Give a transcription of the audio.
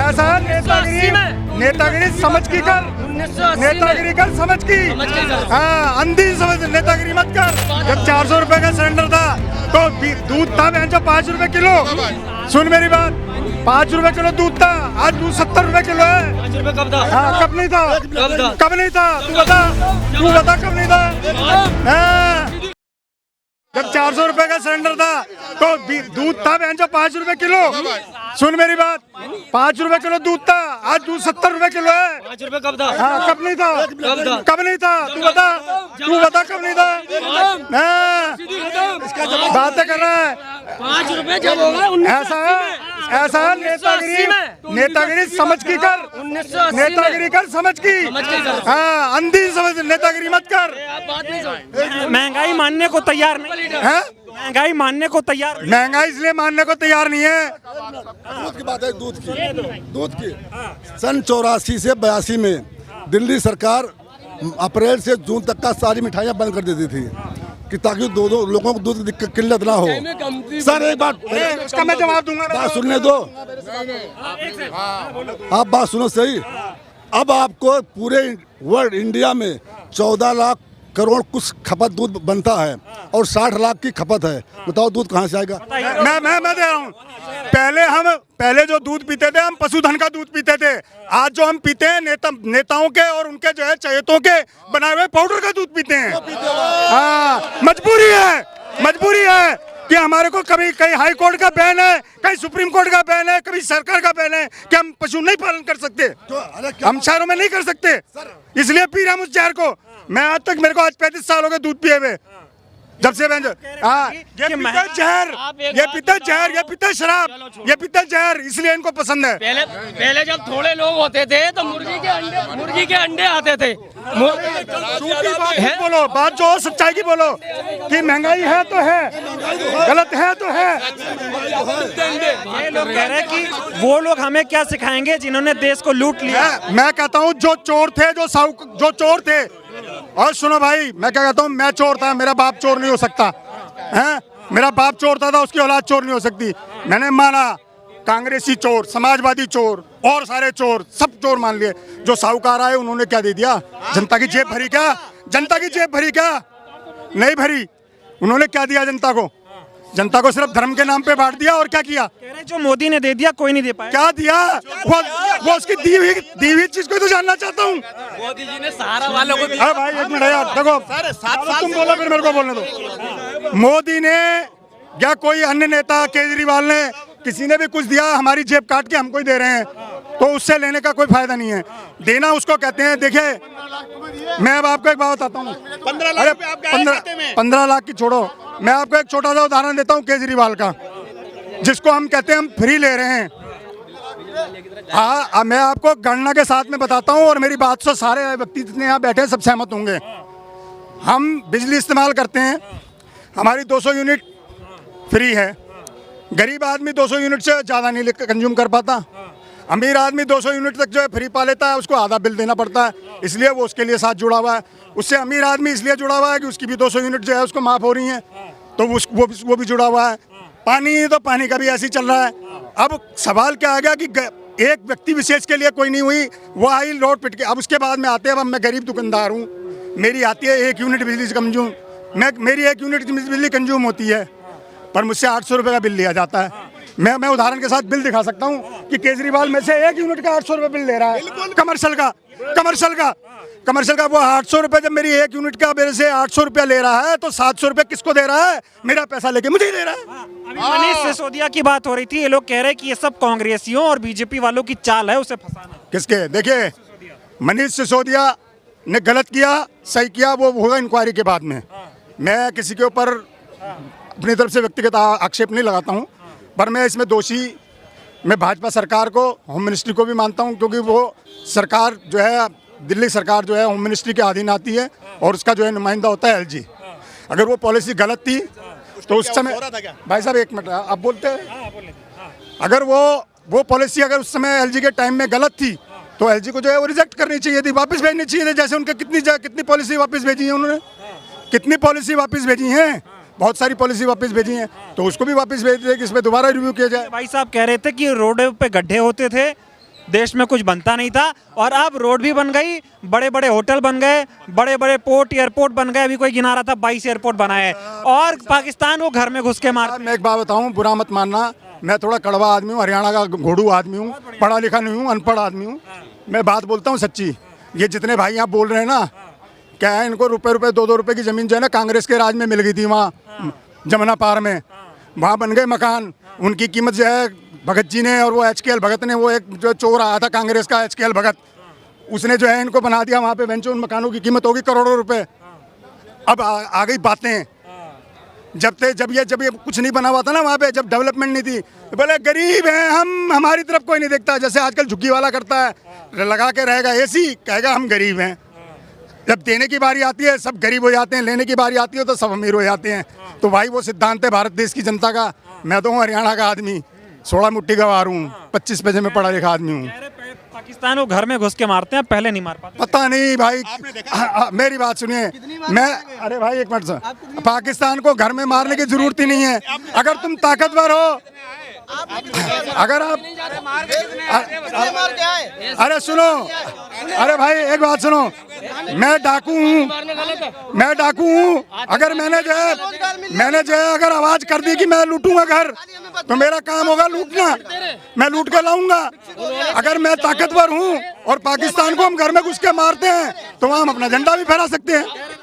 ऐसा नेतागिरी समझ की कर, नेतागिरी कर समझ की, हाँ अंधी समझ, नेतागिरी मत कर। जब 400 रुपए का सिलेंडर था तो दूध था 5 रुपए किलो। सुन मेरी बात, 5 रुपए किलो दूध था, आज दूध 70 रुपए किलो है। 5 रुपए कब था? हाँ कब नहीं था, कब नहीं था, तू बता कब नहीं था। हाँ जब 400 रुपए का सिलेंडर था तो दूध था 5 रुपए किलो। सुन मेरी बात, 5 रुपए किलो दूध था, आज दूध 70 रुपए किलो है। 5 रुपए कब था? हाँ कब नहीं था, कब नहीं था, तू बता कब नहीं था। हाँ बातें कर रहा है। 5 रुपए जब होगा ऐसा नेतागिरी समझ की कर, नेतागिरी कर समझ की, हाँ अंधी समझ, नेतागिरी मत कर। महंगाई मानने को तैयार नहीं है, महंगाई मानने को तैयार, महंगाई इसलिए मानने को तैयार नहीं है। दूध की बात है, दूध की सन 84 से 82 में दिल्ली सरकार अप्रैल से जून तक का सारी मिठाइयाँ बंद कर देती थी कि ताकि दो लोगों को दूध की किल्लत ना हो। सर एक बात इसका मैं जवाब दूंगा, बात सुनने दो, आप बात सुनो सही। अब आपको पूरे वर्ल्ड इंडिया में 14 लाख करोड़ कुछ खपत दूध बनता है और 60 लाख की खपत है। बताओ दूध कहाँ से आएगा? मैं दे रहा हूँ। पहले जो दूध पीते थे हम पशुधन का दूध पीते थे। आज जो हम पीते हैं नेताओं के और उनके जो है चहेतों के बनाए हुए पाउडर का दूध पीते हैं। हाँ मजबूरी है कि हमारे को कभी कहीं हाई कोर्ट का बैन है, कहीं सुप्रीम कोर्ट का बैन है, कभी सरकार का बैन है कि हम पशु नहीं पालन कर सकते, हम शहरों में नहीं कर सकते, इसलिए पी रहे हम उस जहर को। मैं आज तक, मेरे को आज 35 साल हो गए दूध पिए हुए, जब से मैं ये पीता जहर, ये पीता जहर, ये पीता शराब, ये पीता जहर, इसलिए इनको पसंद है। पहले जब थोड़े लोग होते थे तो मुर्गी के अंडे आते थे। बोलो बात जो सच्चाई की बोलो कि महंगाई है तो है, गलत है तो है। ये लोग कह रहे हैं कि वो लोग हमें क्या सिखाएंगे जिन्होंने देश को लूट लिया। मैं कहता हूँ जो चोर थे, जो चोर थे, और सुनो भाई मैं क्या कहता हूँ, मैं चोर था, मेरा बाप चोर नहीं हो सकता है, मेरा बाप चोर था उसकी औलाद चोर नहीं हो सकती। मैंने माना कांग्रेसी चोर, समाजवादी चोर और सारे चोर, सब चोर मान लिए। जो साहूकार आए उन्होंने क्या दे दिया? जनता की जेब भरी क्या? जनता की जेब भरी क्या? नहीं भरी। उन्होंने क्या दिया जनता को? जनता को सिर्फ धर्म के नाम पे बांट दिया। और क्या किया? कह रहे जो मोदी ने दे दिया कोई नहीं दे पाया। क्या दिया? वो उसकी दी हुई चीज को तो जानना चाहता हूँ। मोदी जी ने सहारा वालों को अरे भाई एक मिनट यार, देखो तुम बोलो फिर मेरे को बोलने दो। मोदी ने या कोई अन्य नेता, केजरीवाल ने, किसी ने भी कुछ दिया, हमारी जेब काट के हमको ही दे रहे हैं, तो उससे लेने का कोई फायदा नहीं है। देना उसको कहते हैं। देखिए मैं अब आपको एक बात बताता हूँ, 15 लाख की छोड़ो, मैं आपको एक छोटा सा उदाहरण देता हूँ केजरीवाल का, जिसको हम कहते हैं हम फ्री ले रहे हैं। हाँ मैं आपको गणना के साथ में बताता हूँ और मेरी बात से सारे व्यक्ति जितने यहाँ बैठे हैं सब सहमत होंगे। हम बिजली इस्तेमाल करते हैं, हमारी 200 यूनिट फ्री है। गरीब आदमी 200 यूनिट से ज़्यादा नहीं कंज्यूम कर पाता। अमीर आदमी 200 यूनिट तक जो है फ्री पा लेता है, उसको आधा बिल देना पड़ता है, इसलिए वो उसके लिए साथ जुड़ा हुआ है। उससे अमीर आदमी इसलिए जुड़ा हुआ है कि उसकी भी 200 यूनिट जो है उसको माफ़ हो रही हैं, तो वो भी जुड़ा हुआ है। पानी तो पानी का भी ऐसे ही चल रहा है। अब सवाल क्या आ गया कि एक व्यक्ति विशेष के लिए कोई नहीं हुई, वो आई लौट पिट के। अब उसके बाद में आते हैं, अब मैं गरीब दुकानदार हूँ, मेरी आती है 1 यूनिट बिजली से कंज्यूम, मेरी 1 यूनिट बिजली कंज्यूम होती है, पर मुझसे 800 रुपये का बिल लिया जाता है। मैं उदाहरण के साथ बिल दिखा सकता हूँ कि केजरीवाल में से 1 यूनिट का 800 रुपये बिल ले रहा है, कमर्शियल का वो 800 रुपये। जब मेरी 1 यूनिट का मेरे से 800 रुपया ले रहा है, तो 700 रुपये किसको दे रहा है? मेरा पैसा लेके मुझे ही दे रहा है। अभी मनीष सिसोदिया की बात हो रही थी, ये लोग कह रहे हैं कि ये सब कांग्रेसियों और बीजेपी वालों की चाल है उसे फंसाना। किसके? देखिए मनीष सिसोदिया ने गलत किया, सही किया, वो होगा इंक्वायरी के बाद में। मैं किसी के ऊपर अपनी तरफ से व्यक्तिगत आक्षेप नहीं लगाता हूँ, पर मैं इसमें दोषी, मैं भाजपा सरकार को, होम मिनिस्ट्री को भी मानता हूँ, क्योंकि वो सरकार जो है, दिल्ली सरकार जो है होम मिनिस्ट्री के अधीन आती है और उसका जो है नुमाइंदा होता है LG। अगर वो पॉलिसी गलत थी तो उस समय, भाई साहब एक मिनट आप बोलते हैं, अगर वो पॉलिसी अगर उस समय LG के टाइम में गलत थी तो LG को जो है वो रिजेक्ट करनी चाहिए थी, वापस भेजनी चाहिए थी। जैसे उनके कितनी पॉलिसी वापस भेजी है उन्होंने, कितनी पॉलिसी वापस भेजी हैं, बहुत सारी पॉलिसी वापस भेजी हैं, तो उसको भी वापस भेज दे कि इसमें दोबारा रिव्यू किया जाए। भाई साहब कह रहे थे कि रोड पे गड्ढे होते थे देश में कुछ बनता नहीं था, और अब रोड भी बन गई, बड़े बड़े होटल बन गए, बड़े बड़े पोर्ट एयरपोर्ट बन गए। अभी कोई गिना रहा था 22 एयरपोर्ट बनाए हैं, और पाकिस्तान वो घर में घुस के मार। मैं एक बात बताऊं, बुरा मत मानना, मैं थोड़ा कड़वा आदमी हूँ, हरियाणा का घोड़ू आदमी हूँ, पढ़ा लिखा नहीं हूँ, अनपढ़ आदमी हूँ। मैं बात बोलता हूँ सच्ची। ये जितने भाई यहाँ बोल रहे हैं ना, क्या है, इनको रुपए 2-2 रुपए की ज़मीन जो है ना कांग्रेस के राज में मिल गई थी वहाँ जमुना पार में, वहाँ बन गए मकान। उनकी कीमत जो है भगत जी ने और वो HKL भगत ने, वो एक जो चोर आया था कांग्रेस का HKL भगत, उसने जो है इनको बना दिया वहाँ पे बेंचो। उन मकानों की कीमत होगी करोड़ों रुपए। अब आ गई बातें, जब ये कुछ नहीं बना हुआ था ना वहाँ पे, जब डेवलपमेंट नहीं थी, तो बोले गरीब हैं हम, हमारी तरफ कोई नहीं देखता। जैसे आजकल झुग्गी वाला करता है, लगा के रहेगा AC, कहेगा हम गरीब हैं। जब देने की बारी आती है सब गरीब हो जाते हैं, लेने की बारी आती है तो सब अमीर हो जाते हैं। तो भाई वो सिद्धांत है भारत देश की जनता का। मैं तो हूँ हरियाणा का आदमी, 16 मुट्ठी गवार हूँ, 25 पैसे में पढ़ा लिखा आदमी हूँ। पाकिस्तान वो घर में घुस के मारते हैं, पहले नहीं मार पाते। पता नहीं भाई, मेरी बात सुनिए, मैं, अरे भाई एक मिनट से, पाकिस्तान को घर में मारने की जरूरत ही नहीं है। अगर तुम ताकतवर हो, अगर आप, अरे सुनो, अरे भाई एक बात सुनो, मैं डाकू हूँ, अगर मैंने जो है अगर आवाज कर दी कि मैं लूटूंगा घर, तो मेरा काम होगा लूटना, मैं लूट के लाऊंगा। अगर मैं ताकतवर हूँ और पाकिस्तान को हम घर में घुस के मारते हैं, तो वहाँ हम अपना झंडा भी फहरा सकते हैं।